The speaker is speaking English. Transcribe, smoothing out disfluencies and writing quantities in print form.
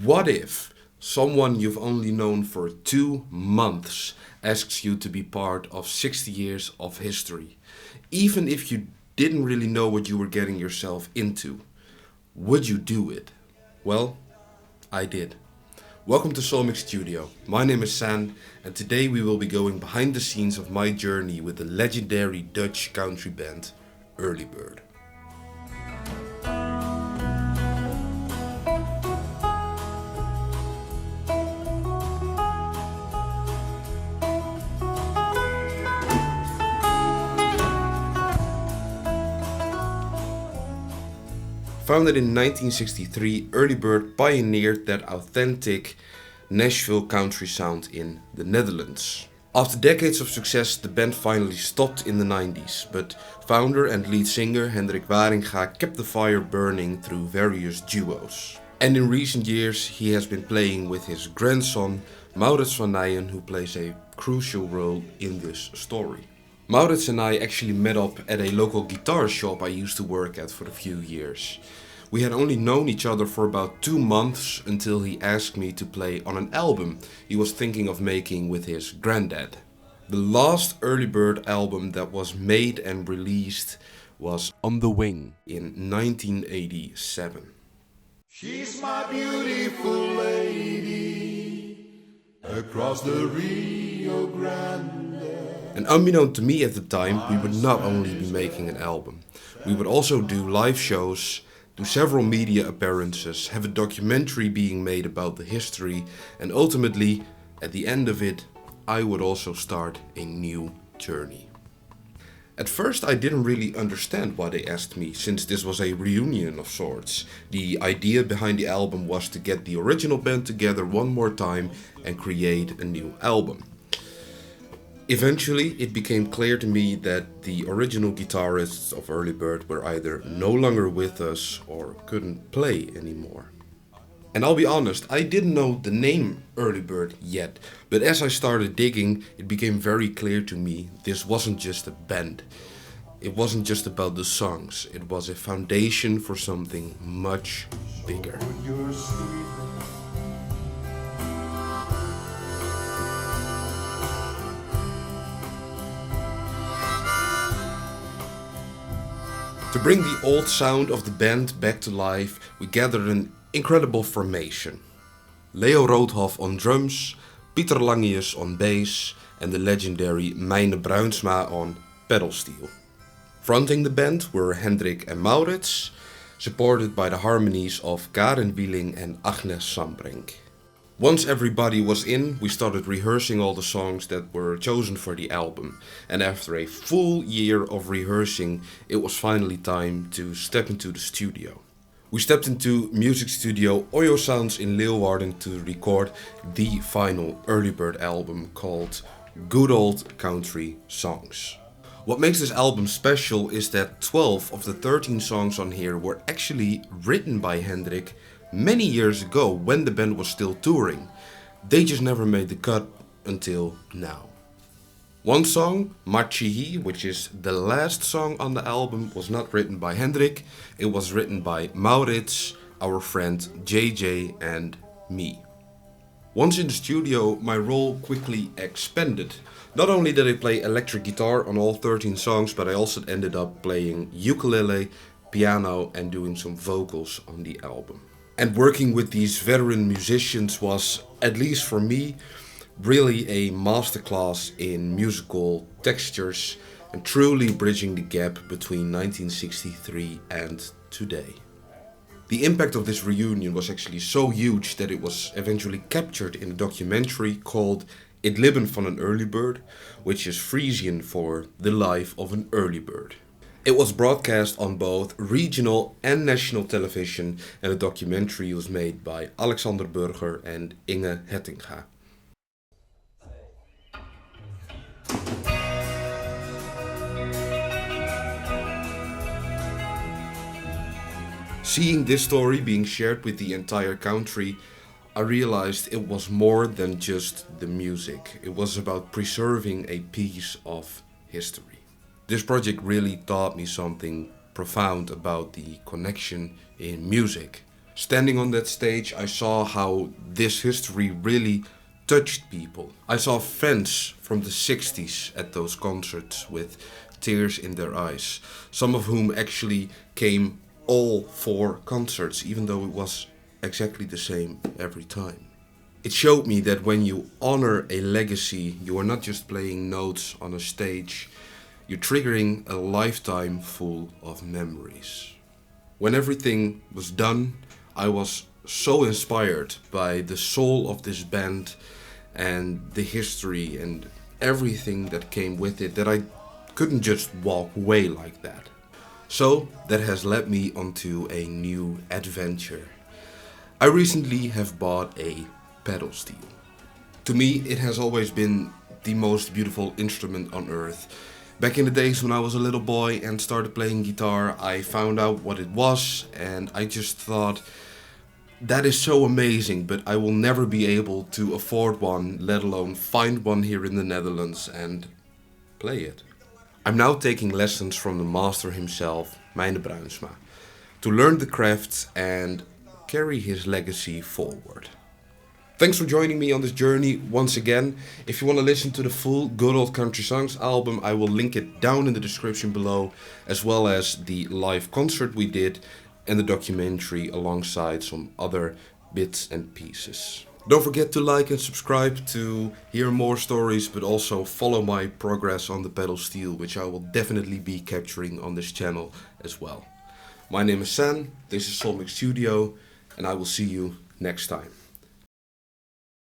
What if someone you've only known for 2 months asks you to be part of 60 years of history? Even if you didn't really know what you were getting yourself into, would you do it? Well, I did. Welcome to 𝘏𝘦𝘠𝐢𝐻 Studio. My name is San, and today we will be going behind the scenes of my journey with the legendary Dutch country band Early Bird. Founded in 1963, Early Bird pioneered that authentic Nashville country sound in the Netherlands. After decades of success, the band finally stopped in the 90s, but founder and lead singer Hendrik Waringa kept the fire burning through various duos. And in recent years, he has been playing with his grandson Maurits van Nijen, who plays a crucial role in this story. Maurits and I actually met up at a local guitar shop I used to work at for a few years. We had only known each other for about 2 months until he asked me to play on an album he was thinking of making with his granddad. The last Early Bird album that was made and released was On the Wing in 1987. She's my beautiful lady across the Rio Grande. And unbeknown to me at the time, we would not only be making an album. We would also do live shows, do several media appearances, have a documentary being made about the history, and ultimately, at the end of it, I would also start a new journey. At first I didn't really understand why they asked me, since this was a reunion of sorts. The idea behind the album was to get the original band together one more time and create a new album. Eventually, it became clear to me that the original guitarists of Early Bird were either no longer with us or couldn't play anymore. And I'll be honest, I didn't know the name Early Bird yet, but as I started digging, it became very clear to me this wasn't just a band. It wasn't just about the songs, it was a foundation for something much bigger. To bring the old sound of the band back to life, we gathered an incredible formation. Leo Roodhoff on drums, Pieter Langius on bass, and the legendary Myne Bruinsma on pedal steel. Fronting the band were Hendrik and Maurits, supported by the harmonies of Karen Wieling and Agnes Sambrink. Once everybody was in, we started rehearsing all the songs that were chosen for the album. And after a full year of rehearsing, it was finally time to step into the studio. We stepped into music studio 𝘠𝘢𝑠ounds in Leeuwarden to record the final Early Bird album called Good Old Country Songs. What makes this album special is that 12 of the 13 songs on here were actually written by Hendrik many years ago when the band was still touring. They just never made the cut until now. One song, Machihi, which is the last song on the album, was not written by Hendrik. It was written by Maurits, our friend JJ, and me. Once in the studio, my role quickly expanded. Not only did I play electric guitar on all 13 songs, but I also ended up playing ukulele, piano, and doing some vocals on the album. And working with these veteran musicians was, at least for me, really a masterclass in musical textures and truly bridging the gap between 1963 and today. The impact of this reunion was actually so huge that it was eventually captured in a documentary called 𝐿 Leven van een Early Bird, which is Frisian for the life of an early bird. It was broadcast on both regional and national television, and the documentary was made by Alexander Burger and Inge Hettinga. Seeing this story being shared with the entire country, I realized it was more than just the music. It was about preserving a piece of history. This project really taught me something profound about the connection in music. Standing on that stage, I saw how this history really touched people. I saw fans from the 60s at those concerts with tears in their eyes, some of whom actually came all 4 concerts, even though it was exactly the same every time. It showed me that when you honor a legacy, you are not just playing notes on a stage, you're triggering a lifetime full of memories. When everything was done, I was so inspired by the soul of this band and the history and everything that came with it that I couldn't just walk away like that. So that has led me onto a new adventure. I recently have bought a pedal steel. To me, it has always been the most beautiful instrument on earth. Back in the days when I was a little boy and started playing guitar, I found out what it was and I just thought, that is so amazing, but I will never be able to afford one, let alone find one here in the Netherlands and play it. I'm now taking lessons from the master himself, 𝘠𝘠𝘠𝘠, to learn the craft and carry his legacy forward. Thanks for joining me on this journey once again. If you want to listen to the full Good Old Country Songs album, I will link it down in the description below, as well as the live concert we did and the documentary alongside some other bits and pieces. Don't forget to like and subscribe to hear more stories, but also follow my progress on the pedal steel, which I will definitely be capturing on this channel as well. My name is San, this is 𝐒𝐨𝐮𝐥𝐦𝐢𝐈, and I will see you next time.